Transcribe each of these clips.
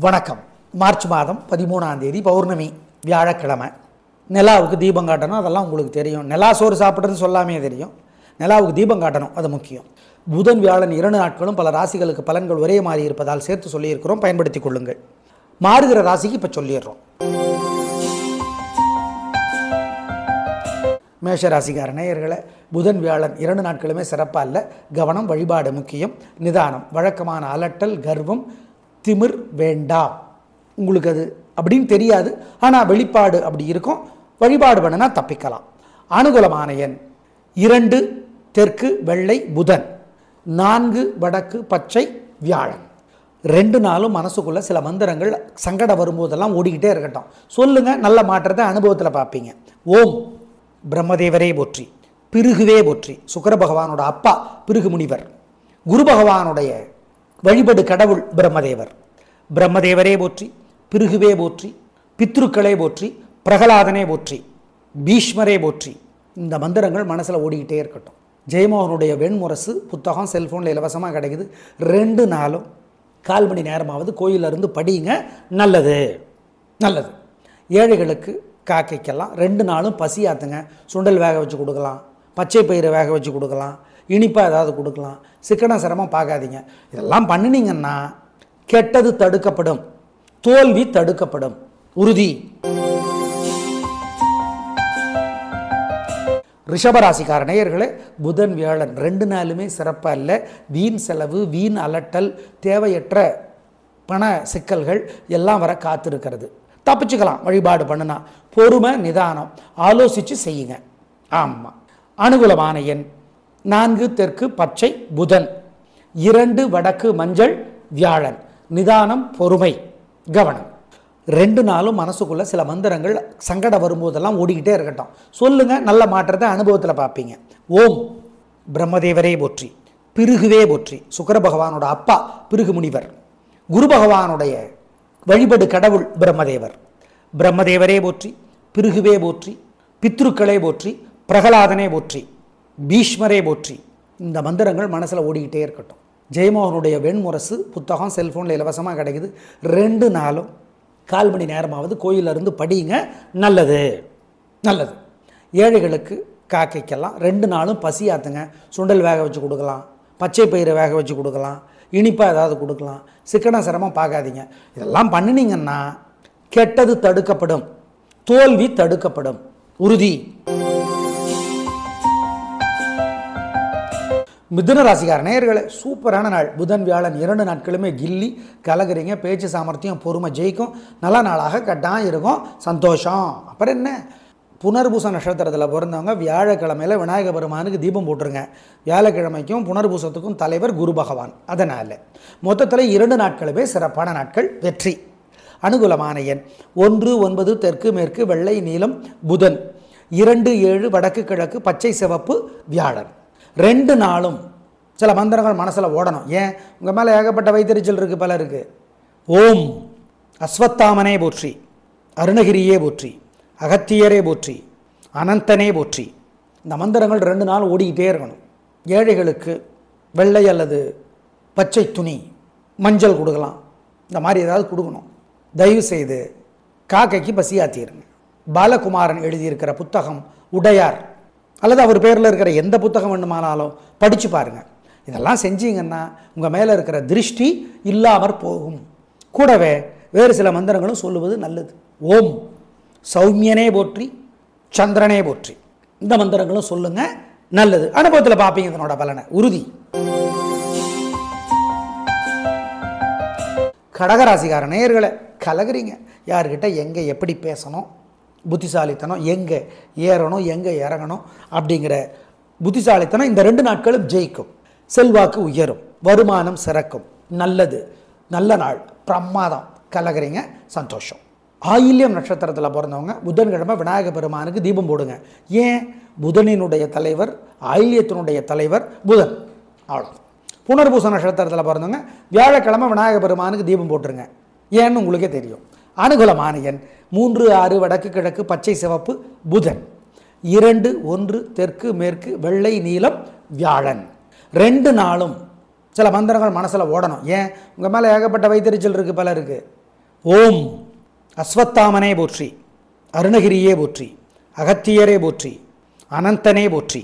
வணக்கம். மார்ச் மாதம் 13ஆம் தேதி பௌர்ணமி வியாழக்கிழமை. நிலாவுக்கு தீபம் காட்டணும், அதெல்லாம் உங்களுக்கு தெரியும். நிலா சோறு சாப்பிட்றது சொல்லாமே தெரியும். நிலாவுக்கு தீபம் காட்டணும், அது முக்கியம். புதன் வியாழன் 2 நாட்களும் பல ராசிகளுக்கு பலன்கள் ஒரே மாதிரி இருப்பதால் சேர்த்து சொல்லியிருக்கிறோம், பயன்படுத்திக் கொள்ளுங்கள். மாறுகிற ராசிக்கு இப்போ சொல்லிடுறோம். மேஷராசிக்கார நேயர்களை, புதன் வியாழன் 2 நாட்களுமே சிறப்பாக இல்லை. கவனம், வழிபாடு முக்கியம். நிதானம், வழக்கமான அலட்டல், கர்வம், திமிர் வேண்டாம். உங்களுக்கு அது அப்படின்னு தெரியாது, ஆனால் வெளிப்பாடு அப்படி இருக்கும். வழிபாடு பண்ணினா தப்பிக்கலாம். அனுகூலமான எண் 2 தெற்கு வெள்ளை புதன், 4 வடக்கு பச்சை வியாழன். 2 நாளும் மனசுக்குள்ளே சில மந்திரங்கள் சங்கடம் வரும்போதெல்லாம் ஓடிக்கிட்டே இருக்கட்டும். சொல்லுங்கள், நல்ல மாற்றத்தை அனுபவத்தில் பார்ப்பீங்க. ஓம் பிரம்மதேவரே போற்றி, பிருகுவே போற்றி. சுக்கிர பகவானோட அப்பா பிருகு முனிவர், குரு பகவானுடைய வழிபடு கடவுள் பிரம்மதேவர். பிரம்மதேவரே போற்றி, பிருகுவே போற்றி, பித்ருக்களே போற்றி, பிரகலாதனே போற்றி, பீஷ்மரே போற்றி. இந்த மந்திரங்கள் மனசில் ஓடிக்கிட்டே இருக்கட்டும். ஜெயமோகனுடைய வெண்முரசு புத்தகம் செல்ஃபோனில் இலவசமாக கிடைக்குது. 2 நாளும் 1/4 மணி நேரமாவது கோயிலிருந்து படிங்க, நல்லது நல்லது. ஏழைகளுக்கு காக்கைக்கெல்லாம் 2 நாளும் பசியாத்துங்க. சுண்டல் வேக வச்சு கொடுக்கலாம், பச்சை பயிரை வேக வச்சு கொடுக்கலாம், இனிப்பாக ஏதாவது கொடுக்கலாம். சிக்கன சிரமம் பார்க்காதீங்க. இதெல்லாம் பண்ணினீங்கன்னா கெட்டது தடுக்கப்படும், தோல்வி தடுக்கப்படும், உறுதி. ரிஷபராசிக்கார நேயர்களே, புதன் வியாழன் 2 நாளுமே சிறப்பாக இல்லை. வீண் செலவு, வீண் அலட்டல், தேவையற்ற பண சிக்கல்கள் எல்லாம் வர காத்திருக்கிறது. தப்பிச்சுக்கலாம் வழிபாடு பண்ணுனா. பொறுமை, நிதானம், ஆலோசித்து செய்யுங்க. ஆமாம். அனுகூலமான எண் 4 தெற்கு பச்சை புதன், 2 வடக்கு மஞ்சள் வியாழன். நிதானம், பொறுமை, கவனம். 2 நாளும் மனசுக்குள்ளே சில மந்திரங்கள் சங்கடம் வரும்போதெல்லாம் ஓடிக்கிட்டே இருக்கட்டும். சொல்லுங்கள், நல்ல மாற்றத்தை அனுபவத்தில் பார்ப்பீங்க. ஓம் பிரம்மதேவரே போற்றி, பிருகுவே போற்றி. சுக்கிர பகவானோட அப்பா பிருகு முனிவர், குரு பகவானுடைய வழிபடு கடவுள் பிரம்மதேவர். பிரம்மதேவரே போற்றி, பிருகுவே போற்றி, பித்ருக்களே போற்றி, பிரகலாதனே போற்றி, பீஷ்மரே போற்றி. இந்த மந்திரங்கள் மனசில் ஓடிக்கிட்டே இருக்கட்டும். ஜெயமோகனுடைய வெண்முரசு புத்தகம் செல்ஃபோனில் இலவசமாக கிடைக்குது. 2 நாளும் 1/4 மணி நேரமாவது கோயிலிருந்து படிங்க, நல்லது நல்லது. ஏழைகளுக்கு காக்கைக்கெல்லாம் 2 நாளும் பசியாத்துங்க. சுண்டல் வேக வச்சு கொடுக்கலாம், பச்சை பயிரை வேக வச்சு கொடுக்கலாம், இனிப்பாக ஏதாவது கொடுக்கலாம். சிக்கன சிரமம் பார்க்காதீங்க. இதெல்லாம் பண்ணினீங்கன்னா கெட்டது தடுக்கப்படும், தோல்வி தடுக்கப்படும், உறுதி. மிதுன ராசிக்கார நேயர்களே, சூப்பரான நாள். புதன் வியாழன் 2 நாட்களுமே கில்லி கலகுறீங்க. பேச்சு சாமர்த்தியம், பொறுமை ஜெயிக்கும். நல்ல நாளாக கட்டாயம் இருக்கும். சந்தோஷம். அப்புறம் என்ன, புனர்பூச நட்சத்திரத்தில் பிறந்தவங்க வியாழக்கிழமையில் விநாயக பெருமானுக்கு தீபம் போட்டுருங்க. வியாழக்கிழமைக்கும் புனர்பூசத்துக்கும் தலைவர் குரு பகவான். அதனால் மொத்தத்தில் 2 நாட்களுமே சிறப்பான நாட்கள். வெற்றி. அனுகூலமான எண் 1 9 தெற்கு மேற்கு வெள்ளை நீலம் புதன், 2 7 வடக்கு கிழக்கு பச்சை சிவப்பு வியாழன். 2 நாளும் சில மந்திரங்கள் மனசில் ஓடணும். ஏன், உங்கள் மேலே ஏகப்பட்ட வைத்தறிச்சல் இருக்குது, பல இருக்குது. ஓம் அஸ்வத்தாமனே போற்றி, அருணகிரியே போற்றி, அகத்தியரே போற்றி, அனந்தனே போற்றி. இந்த மந்திரங்கள் 2 நாள் ஓடிக்கிட்டே இருக்கணும். ஏழைகளுக்கு வெள்ளை அல்லது பச்சை துணி, மஞ்சள் கொடுக்கலாம். இந்த மாதிரி ஏதாவது கொடுக்கணும். தயவு செய்து காக்கைக்கு பசியாத்திருங்க. பாலகுமாரன் எழுதியிருக்கிற புத்தகம் உடையார் அல்லது அவர் பேரில் இருக்கிற எந்த புத்தகம் வேண்டுமானாலும் படித்து பாருங்கள். இதெல்லாம் செஞ்சீங்கன்னா உங்கள் மேலே இருக்கிற திருஷ்டி இல்லாமற் போகும். கூடவே வேறு சில மந்திரங்களும் சொல்லுவது நல்லது. ஓம் சௌமியனே போற்றி, சந்திரனே போற்றி. இந்த மந்திரங்களும் சொல்லுங்கள், நல்லது. அனுபவத்தில் பார்ப்பீங்க இதனோட பலனை, உறுதி. கடகராசிக்கார நேயர்களை, கலகுறீங்க. யார்கிட்ட எங்கே எப்படி பேசணும், புத்திசாலித்தனம், எங்கே ஏறணும் எங்கே இறங்கணும் அப்படிங்கிற புத்திசாலித்தனம் இந்த 2 நாட்களும் ஜெயிக்கும். செல்வாக்கு உயரும், வருமானம் சிறக்கும். நல்லது, நல்ல நாள், பிரமாதம். கலகுறீங்க, சந்தோஷம். ஆயில்யம் நட்சத்திரத்தில் பிறந்தவங்க புதன்கிழமை விநாயக பெருமானுக்கு தீபம் போடுங்க. ஏன், புதனினுடைய தலைவர், ஆயில்யத்தினுடைய தலைவர் புதன். அவ்வளோ. புனர்பூச நட்சத்திரத்தில் பிறந்தவங்க வியாழக்கிழமை விநாயக பெருமானுக்கு தீபம் போட்டுருங்க. ஏன்னு உங்களுக்கே தெரியும். அனுகூலமான எண் 3 6 வடக்கு கிழக்கு பச்சை சிவப்பு புதன், 2 1 தெற்கு மேற்கு வெள்ளை நீலம் வியாழன். 2 நாளும் சில மந்திரங்கள் மனசில் ஓடணும். ஏன், உங்கள் மேலே ஏகப்பட்ட வைத்தறிச்சல் இருக்குது, பல இருக்குது. ஓம் அஸ்வத்தாமனே போற்றி, அருணகிரியே போற்றி, அகத்தியரே போற்றி, அனந்தனே போற்றி.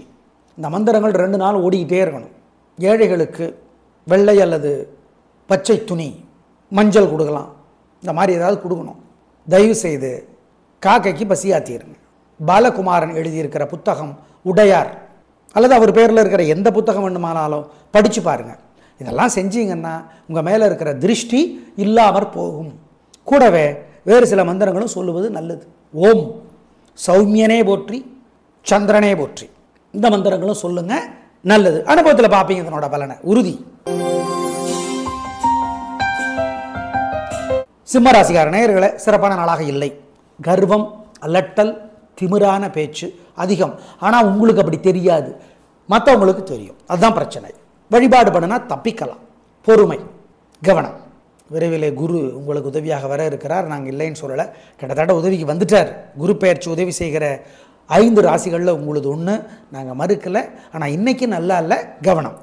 இந்த மந்திரங்கள் 2 நாள் ஓடிக்கிட்டே இருக்கணும். ஏழைகளுக்கு வெள்ளை அல்லது பச்சை துணி, மஞ்சள் கொடுக்கலாம், இந்த மாதிரி ஏதாவது கொடுக்கணும். தயவு செய்து காக்கைக்கு பசியாத்திருங்க. பாலகுமாரன் எழுதியிருக்கிற புத்தகம் உடையார் அல்லது அவர் பேரில் இருக்கிற எந்த புத்தகம் வேண்டுமானாலும் படித்து பாருங்கள். இதெல்லாம் செஞ்சீங்கன்னா உங்கள் மேலே இருக்கிற திருஷ்டி இல்லாமற் போகும். கூடவே வேறு சில மந்திரங்களும் சொல்லுவது நல்லது. ஓம் சௌமியனே போற்றி, சந்திரனே போற்றி. இந்த மந்திரங்களும் சொல்லுங்க, நல்லது. அனுபவத்தில் பார்ப்பீங்க இதனோட பலனை, உறுதி. சிம்மராசிக்கார நேயர்களே, சிறப்பான நாளாக இல்லை. கர்வம், அலட்டல், திமிரான பேச்சு அதிகம். ஆனால் உங்களுக்கு அப்படி தெரியாது, மற்றவங்களுக்கு தெரியும். அதுதான் பிரச்சனை. வழிபாடு பண்ணினா தப்பிக்கலாம். பொறுமை, கவனம். விரைவிலே குரு உங்களுக்கு உதவியாக வர இருக்கிறார். நாங்கள் இல்லைன்னு சொல்லலை, கிட்டத்தட்ட உதவிக்கு வந்துட்டார். குரு பெயர்ச்சி உதவி செய்கிற 5 ராசிகளில் உங்களது ஒன்று, நாங்கள் மறுக்கலை. ஆனால் இன்றைக்கி நல்லா இல்லை, கவனம்.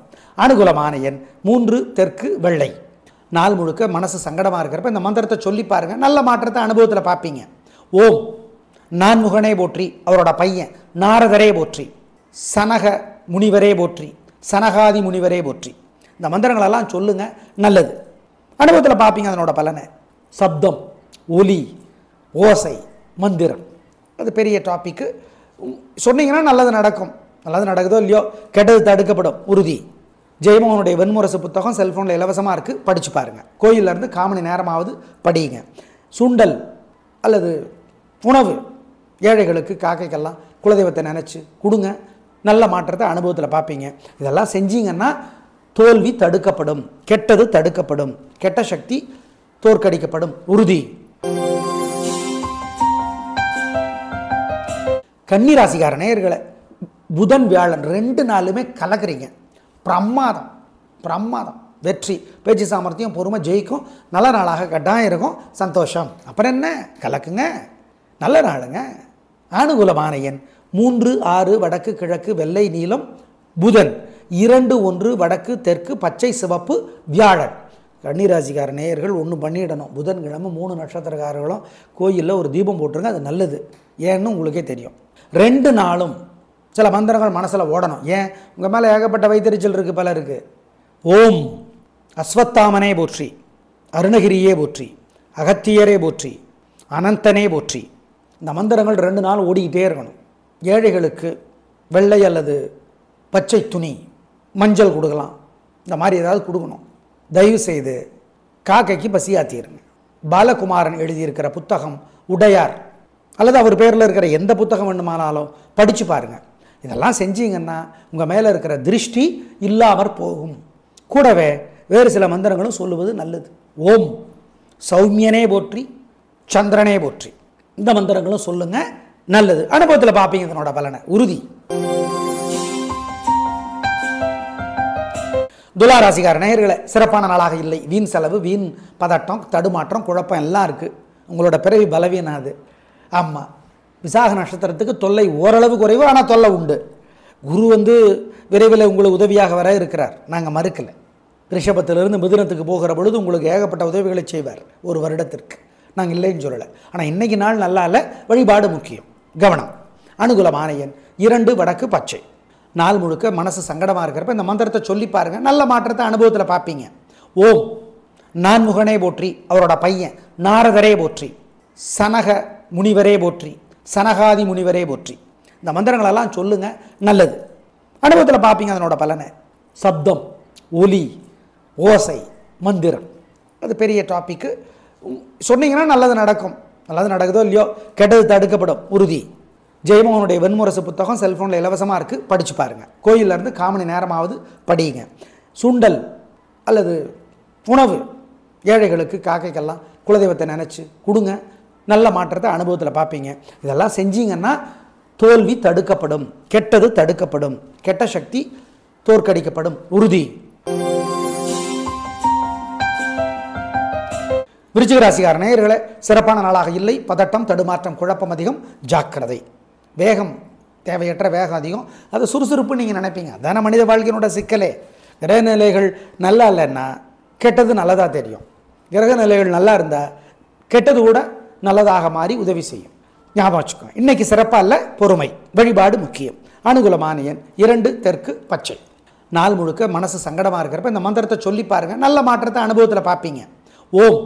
அனுகூலமான எண் 3, தெற்கு வெள்ளை. நாள் முழுக்க மனசு சங்கடமாக இருக்கிறப்ப இந்த மந்திரத்தை சொல்லி பாருங்கள், நல்ல மாற்றத்தை அனுபவத்தில் பார்ப்பீங்க. ஓம் நான்முகனே போற்றி, அவரோட பையன் நாரதரே போற்றி, சனக முனிவரே போற்றி, சனகாதி முனிவரே போற்றி. இந்த மந்திரங்களெல்லாம் சொல்லுங்கள், நல்லது. அனுபவத்தில் பார்ப்பீங்க அதனோட பலனை. சப்தம், ஒலி, ஓசை, மந்திரம், அது பெரிய டாப்பிக்கு. சொன்னீங்கன்னா நல்லது நடக்கும். நல்லது நடக்குதோ இல்லையோ, கெட்டது தடுக்கப்படும், உறுதி. ஜெயமோகனுடைய வெண்முரசு புத்தகம் செல்ஃபோனில் இலவசமாக இருக்குது, படித்து பாருங்கள். கோயிலேருந்து 1/4 மணி நேரமாவது படியுங்க. சுண்டல் அல்லது உணவு ஏழைகளுக்கு, காக்கைக்கெல்லாம் குலதெய்வத்தை நினச்சி கொடுங்க, நல்ல மாற்றத்தை அனுபவத்தில் பார்ப்பீங்க. இதெல்லாம் செஞ்சீங்கன்னா தோல்வி தடுக்கப்படும், கெட்டது தடுக்கப்படும், கெட்ட சக்தி தோற்கடிக்கப்படும், உறுதி. கன்னிராசிக்கார நேயர்களே, புதன் வியாழன் 2 நாளுமே கலக்குறீங்க. பிரமாதம், பிரமாதம். வெற்றி, பேச்சு சாமர்த்தியம், பொறுமை ஜெயிக்கும். நல்ல நாளாக கட்டாயம் இருக்கும், சந்தோஷம். அப்புறம் என்ன, கலக்குங்க, நல்ல நாளுங்க. அனுகூலமான எண் 3, 6, வடக்கு கிழக்கு வெள்ளை நீலம். புதன் 2, 1, வடக்கு தெற்கு பச்சை சிவப்பு வியாழன். கன்னிராசிக்கார நேயர்கள் ஒன்று பண்ணிடணும். புதன்கிழமை 3 நட்சத்திரக்காரர்களும் கோயிலில் ஒரு தீபம் போட்டுருங்க, அது நல்லது. ஏன்னு உங்களுக்கே தெரியும். 2 நாளும் சில மந்திரங்கள் மனசில் ஓடணும். ஏன், உங்கள் மேலே ஏகப்பட்ட வைத்தறிச்சல் இருக்குது, பல இருக்குது. ஓம் அஸ்வத்தாமனே போற்றி, அருணகிரியே போற்றி, அகத்தியரே போற்றி, அனந்தனே போற்றி. இந்த மந்திரங்கள் 2 நாள் ஓடிக்கிட்டே இருக்கணும். ஏழைகளுக்கு வெள்ளை அல்லது பச்சை துணி, மஞ்சள் கொடுக்கலாம், இந்த மாதிரி ஏதாவது கொடுக்கணும். தயவு செய்து காக்கைக்கு பசியாத்திருங்க. பாலகுமாரன் எழுதியிருக்கிற புத்தகம் உடையார் அல்லது அவர் பேரில் இருக்கிற எந்த புத்தகம் வேண்டுமானாலும் படித்து பாருங்கள். இதெல்லாம் செஞ்சீங்கன்னா உங்கள் மேலே இருக்கிற திருஷ்டி இல்லாமற் போகும். கூடவே வேறு சில மந்திரங்களும் சொல்லுவது நல்லது. ஓம் சௌமியனே போற்றி, சந்திரனே போற்றி. இந்த மந்திரங்களும் சொல்லுங்கள், நல்லது. அனுபவத்தில் பார்ப்பீங்க இதனோட பலனை, உறுதி. துளாராசிக்கார நேயர்களே, சிறப்பான நாளாக இல்லை. வீண் செலவு, வீண் பதட்டம், தடுமாற்றம், குழப்பம் எல்லாம் இருக்குது. உங்களோட பிறவி பலவீனம் அது. ஆமாம், விசாக நட்சத்திரத்துக்கு தொல்லை ஓரளவு குறைவு, ஆனால் தொல்லை உண்டு. குரு விரைவில் உங்களுக்கு உதவியாக வர இருக்கிறார், நாங்கள் மறுக்கலை. ரிஷபத்திலிருந்து மிதுனத்துக்கு போகிற பொழுது உங்களுக்கு ஏகப்பட்ட உதவிகளை செய்வார் 1 வருடத்திற்கு, நாங்கள் இல்லைன்னு சொல்லலை. ஆனால் இன்றைக்கி நாள் நல்லா இல்லை, வழிபாடு முக்கியம், கவனம். அனுகூலமான எண் 2, வடக்கு பச்சை. நாள் முழுக்க மனசு சங்கடமாக இருக்கிறப்ப இந்த மந்திரத்தை சொல்லி பாருங்கள், நல்ல மாற்றத்தை அனுபவத்தில் பார்ப்பீங்க. ஓம் நான்முகனே போற்றி, அவரோட பையன் நாரதரே போற்றி, சனக முனிவரே போற்றி, சனகாதி முனிவரே போற்றி. இந்த மந்திரங்களெல்லாம் சொல்லுங்கள், நல்லது. அனுபவத்தில் பார்ப்பீங்க அதனோட பலனை. சப்தம், ஒலி, ஓசை, மந்திரம், அது பெரிய டாப்பிக்கு. சொன்னீங்கன்னா நல்லது நடக்கும். நல்லது நடக்குதோ இல்லையோ, கெட்டது தடுக்கப்படும், உறுதி. ஜெயமோகனுடைய வெண்முரசு புத்தகம் செல்ஃபோனில் இலவசமாக இருக்குது, படித்து பாருங்கள். கோயிலேருந்து 1/4 மணி நேரமாவது படியுங்க. சுண்டல் அல்லது உணவு ஏழைகளுக்கு, காக்கைக்கெல்லாம் குலதெய்வத்தை நினச்சி கொடுங்க, நல்ல மாற்றத்தை அனுபவத்தில் பார்ப்பீங்க. இதெல்லாம் செஞ்சீங்கன்னா தோல்வி தடுக்கப்படும், கெட்டது தடுக்கப்படும், கெட்ட சக்தி தோற்கடிக்கப்படும், உறுதி. விருச்சிக ராசிக்கார நேயர்களே, சிறப்பான நாளாக இல்லை. பதட்டம், தடுமாற்றம், குழப்பம் அதிகம், ஜாக்கிரதை. வேகம், தேவையற்ற வேகம் அதிகம், அது சுறுசுறுப்பு நீங்கள் நினைப்பீங்க. அதான மனித வாழ்க்கையினோட சிக்கலே. கிரக நிலைகள் நல்லா இல்லைன்னா கெட்டது நல்லதாக தெரியும். கிரக நிலைகள் நல்லா இருந்தால் கெட்டது கூட நல்லதாக மாறி உதவி செய்யும். ஞாபகம் வச்சுக்கோங்க. இன்னைக்கு சிறப்பாக இல்லை, பொறுமை வழிபாடு முக்கியம். அனுகூலமான எண் 2 தெற்கு பச்சை. நாள் முழுக்க மனசு சங்கடமாக இருக்கிறப்ப இந்த மந்திரத்தை சொல்லி பாருங்கள், நல்ல மாற்றத்தை அனுபவத்தில் பார்ப்பீங்க. ஓம்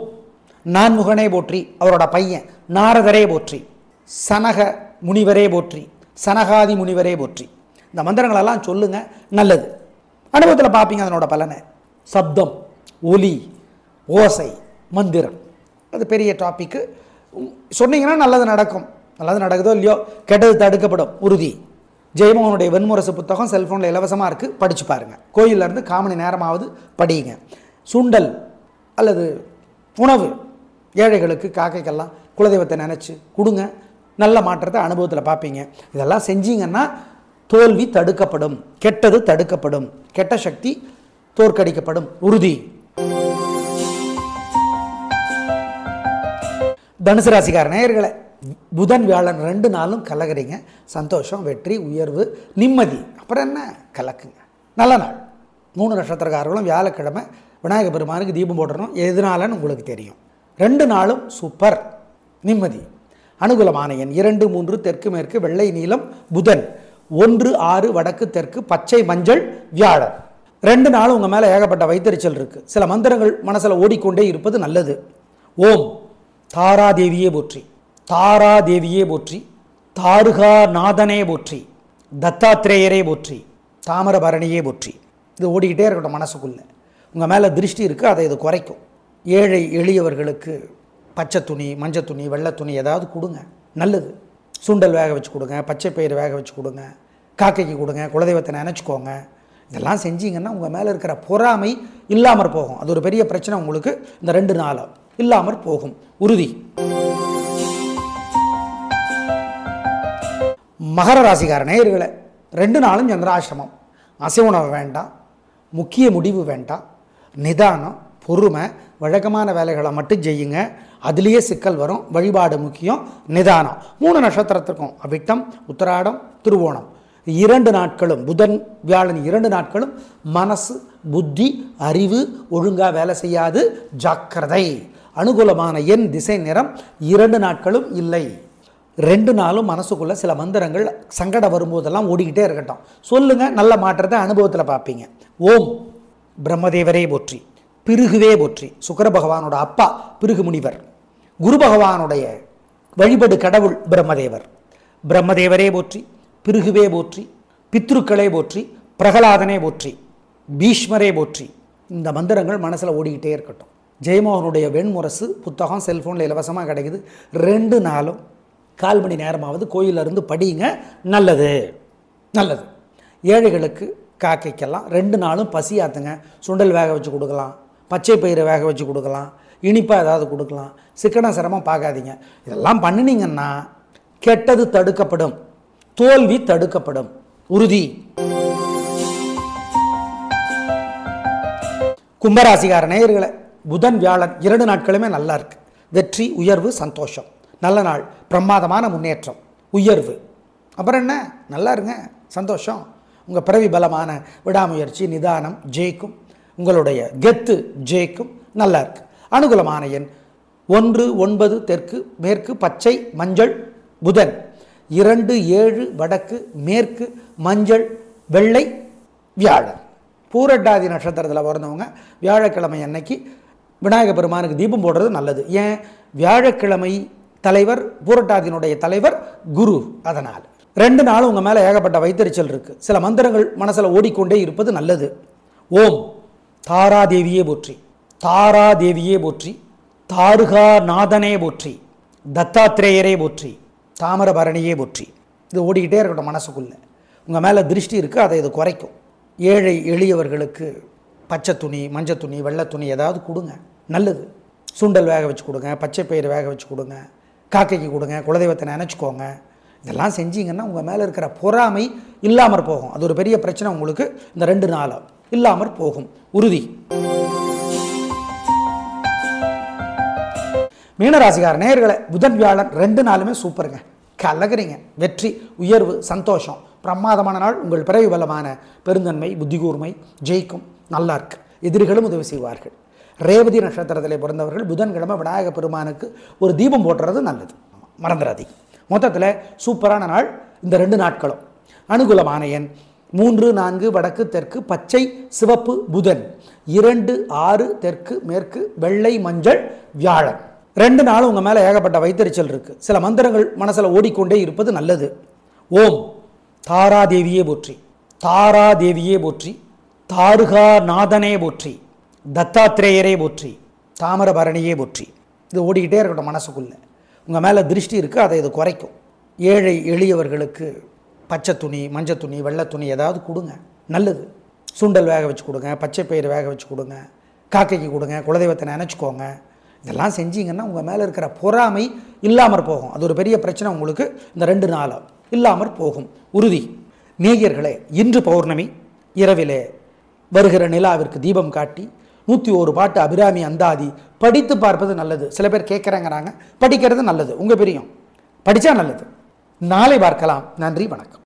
நான்முகனே போற்றி, அவரோட பையன் நாரதரே போற்றி, சனக முனிவரே போற்றி, சனகாதி முனிவரே போற்றி. இந்த மந்திரங்களெல்லாம் சொல்லுங்கள், நல்லது. அனுபவத்தில் பார்ப்பீங்க அதனோட பலனை. சப்தம், ஒலி, ஓசை, மந்திரம், அது பெரிய டாப்பிக்கு. சொன்னீங்கன்னா நல்லது நடக்கும். நல்லது நடக்குதோ இல்லையோ, கெட்டது தடுக்கப்படும் உறுதி. ஜெயமோகனுடைய வெண்முரசு புத்தகம் செல்ஃபோனில் இலவசமாக இருக்குது, படித்து பாருங்கள். கோயிலேருந்து 1/4 மணி நேரமாவது படியுங்க. சுண்டல் அல்லது உணவு ஏழைகளுக்கு, காக்கைக்கெல்லாம் குலதெய்வத்தை நினச்சி கொடுங்க. நல்ல மாற்றத்தை அனுபவத்தில் பார்ப்பீங்க. இதெல்லாம் செஞ்சீங்கன்னா தோல்வி தடுக்கப்படும், கெட்டது தடுக்கப்படும், கெட்ட சக்தி தோற்கடிக்கப்படும் உறுதி. தனுசு ராசிக்கார நேயர்களே, புதன் வியாழன் 2 நாளும் கலகிறீங்க. சந்தோஷம், வெற்றி, உயர்வு, நிம்மதி. அப்புறம் என்ன, கலக்குங்க. நல்ல நாள். 3 நட்சத்திரக்காரர்களும் வியாழக்கிழமை விநாயக பெருமானுக்கு தீபம் போடணும். எதனாலன்னு உங்களுக்கு தெரியும். 2 நாளும் சூப்பர், நிம்மதி. அனுகூலமான எண் 2, 3 தெற்கு மேற்கு வெள்ளை நீலம் புதன். 1, 6 வடக்கு தெற்கு பச்சை மஞ்சள் வியாழன். 2 நாளும் உங்கள் மேலே ஏகப்பட்ட வைத்தறிச்சல் இருக்குது. சில மந்திரங்கள் மனசில் ஓடிக்கொண்டே இருப்பது நல்லது. ஓம் தாராதேவியே போற்றி, தாராதேவியே போற்றி, தாருகா நாதனே போற்றி, தத்தாத்திரேயரே போற்றி, தாமிரபரணியே போற்றி. இது ஓடிக்கிட்டே இருக்கட்டும் மனசுக்குள்ளே. உங்கள் மேலே திருஷ்டி இருக்குது, அதை இது குறைக்கும். ஏழை எளியவர்களுக்கு பச்சை துணி, மஞ்சள் துணி, வெள்ளை துணி ஏதாவது கொடுங்க, நல்லது. சுண்டல் வேக வச்சு கொடுங்க, பச்சை பயிறு வேக வச்சு கொடுங்க, காக்கைக்கு கொடுங்க, குலதெய்வத்தை நினச்சிக்கோங்க. இதெல்லாம் செஞ்சீங்கன்னா உங்கள் மேலே இருக்கிற பொறாமை இல்லாமற் போகும். அது ஒரு பெரிய பிரச்சனை உங்களுக்கு இந்த 2 நாளும் இல்லாமற் போகும் உறுதி. மகர ராசிக்கார நேயர்களே, 2 நாளும் சந்திராசிரமம். அசைவ உணவு வேண்டாம், முக்கிய முடிவு வேண்டாம், நிதானம், பொறுமை, வழக்கமான வேலைகளை மட்டும் செய்யுங்க. அதுலேயே சிக்கல் வரும். வழிபாடு முக்கியம், நிதானம். 3 நட்சத்திரத்திற்கும் அவிட்டம், உத்திராடம், திருவோணம் 2 நாட்களும், புதன் வியாழன் 2 நாட்களும் மனசு, புத்தி, அறிவு ஒழுங்காக வேலை செய்யாது, ஜாக்கிரதை. அனுகூலமான எண் திசை நிறம் 2 நாட்களும் இல்லை. 2 நாளும் மனசுக்குள்ளே சில மந்திரங்கள் சங்கடம் வரும்போதெல்லாம் ஓடிக்கிட்டே இருக்கட்டும். சொல்லுங்கள், நல்ல மாற்றத்தை அனுபவத்தில் பார்ப்பீங்க. ஓம் பிரம்மதேவரே போற்றி, பிருகுவே போற்றி. சுக்கிர பகவானோட அப்பா பிருகு முனிவர். குரு பகவானுடைய வழிபடு கடவுள் பிரம்மதேவர். பிரம்மதேவரே போற்றி, பிருகுவே போற்றி, பித்ருக்களே போற்றி, பிரகலாதனே போற்றி, பீஷ்மரே போற்றி. இந்த மந்திரங்கள் மனசில் ஓடிக்கிட்டே இருக்கட்டும். ஜெயமோகனுடைய வெண்முரசு புத்தகம் செல்ஃபோனில் இலவசமாக கிடைக்குது. 2 நாளும் 1/4 மணி நேரமாவது கோயிலிருந்து படியுங்க, நல்லது நல்லது. ஏழைகளுக்கு, காக்கைக்கெல்லாம் 2 நாளும் பசி ஆற்றுங்க. சுண்டல் வேக வச்சு கொடுக்கலாம், பச்சை பயிரை வேக வச்சு கொடுக்கலாம், இனிப்பாக ஏதாவது கொடுக்கலாம். சிக்கனம் சிரமம் பார்க்காதீங்க. இதெல்லாம் பண்ணினீங்கன்னா கெட்டது தடுக்கப்படும், தோல்வி தடுக்கப்படும் உறுதி. கும்பராசிக்கார நேயர்களே, புதன் வியாழன் 2 நாட்களுமே நல்லா இருக்கு. வெற்றி, உயர்வு, சந்தோஷம். நல்ல நாள், பிரமாதமான முன்னேற்றம், உயர்வு. அப்புறம் என்ன, நல்லா இருங்க, சந்தோஷம். உங்கள் பிறவி பலமான விடாமுயற்சி, நிதானம் ஜெயிக்கும். உங்களுடைய கெத்து ஜெயிக்கும். நல்லா இருக்கு. அனுகூலமான எண் 1, 9 தெற்கு மேற்கு பச்சை மஞ்சள் புதன். 2, 7 வடக்கு மேற்கு மஞ்சள் வெள்ளை வியாழன். பூரட்டாதி நட்சத்திரத்தில் பிறந்தவங்க வியாழக்கிழமை அன்னைக்கு விநாயக பெருமானுக்கு தீபம் போடுறது நல்லது. ஏன், வியாழக்கிழமை தலைவர், பூரட்டாதியினுடைய தலைவர் குரு. அதனால் 2 நாளும் உங்கள் மேலே ஏகப்பட்ட வைத்தறிச்சல் இருக்குது. சில மந்திரங்கள் மனசில் ஓடிக்கொண்டே இருப்பது நல்லது. ஓம் தாராதேவியே போற்றி, தாராதேவியே போற்றி, தாருகா நாதனே போற்றி, தத்தாத்திரேயரே போற்றி, தாமிரபரணியே போற்றி. இது ஓடிக்கிட்டே இருக்கட்டும் மனசுக்குள்ளே. உங்கள் மேலே திருஷ்டி இருக்குது, அதை இது குறைக்கும். ஏழை எளியவர்களுக்கு பச்சை துணி, மஞ்சள் துணி, வெள்ளை துணி ஏதாவது கொடுங்க, நல்லது. சுண்டல் வேக வச்சு கொடுங்க, பச்சை பயிறு வேக வச்சு கொடுங்க, காக்கைக்கு கொடுங்க, குலதெய்வத்தை நினச்சிக்கோங்க. இதெல்லாம் செஞ்சீங்கன்னா உங்கள் மேலே இருக்கிற பொறாமை இல்லாமற் போகும். அது ஒரு பெரிய பிரச்சனை உங்களுக்கு இந்த 2 நாளும் இல்லாமற் போகும் உறுதி. மீனராசிக்கார நேயர்களே, புதன் வியாழன் 2 நாளுமே சூப்பருங்க, கலகிறீங்க. வெற்றி, உயர்வு, சந்தோஷம், பிரமாதமான நாள். உங்கள் பிறவி பலமான பெருந்தன்மை, புத்தி கூர்மை ஜெயிக்கும். நல்லா இருக்கு. எதிரிகளும் உதவி செய்வார்கள். ரேவதி நட்சத்திரத்தில் பிறந்தவர்கள் புதன்கிழமை விநாயக பெருமானுக்கு ஒரு தீபம் போட்டுறது நல்லது, மறந்துடாதீங்க. மொத்தத்தில் சூப்பரான நாள் இந்த 2 நாட்களும். அனுகூலமான எண் 3, 4 வடக்கு தெற்கு பச்சை சிவப்பு புதன், 2, 6 தெற்கு மேற்கு வெள்ளை மஞ்சள் வியாழன். 2 நாளும் உங்கள் மேலே ஏகப்பட்ட வைத்தறிச்சல் இருக்குது. சில மந்திரங்கள் மனசில் ஓடிக்கொண்டே இருப்பது நல்லது. ஓம் தாராதேவியே போற்றி, தாராதேவியே போற்றி, தாருகா நாதனே போற்றி, தத்தாத்திரேயரே போற்றி, தாமிரபரணியே போற்றி. இது ஓடிக்கிட்டே இருக்கட்டும் மனசுக்குள்ளே. உங்கள் மேலே திருஷ்டி இருக்குது, அதை இது குறைக்கும். ஏழை எளியவர்களுக்கு பச்சை துணி மஞ்சள் துணி வெள்ளை துணி ஏதாவது கொடுங்க, நல்லது. சுண்டல் வேக வச்சு கொடுங்க, பச்சை பயிறு வேக வச்சு கொடுங்க, காக்கைக்கு கொடுங்க, குலதெய்வத்தை நினச்சிக்கோங்க. இதெல்லாம் செஞ்சீங்கன்னா உங்கள் மேலே இருக்கிற பொறாமை இல்லாமற் போகும். அது ஒரு பெரிய பிரச்சனை உங்களுக்கு இந்த 2 நாளும் இல்லாமற் போகும், உறுதி. நேயர்களே, இன்று பௌர்ணமி இரவிலே வருகிற நிலாவிற்கு தீபம் காட்டி 101 பாட்டு அபிராமி அந்தாதி படித்து பார்ப்பது நல்லது. சில பேர் கேட்குறாங்கிறாங்க, படிக்கிறது நல்லது, உங்கள் பிரியம், படித்தா நல்லது. நாளை பார்க்கலாம். நன்றி, வணக்கம்.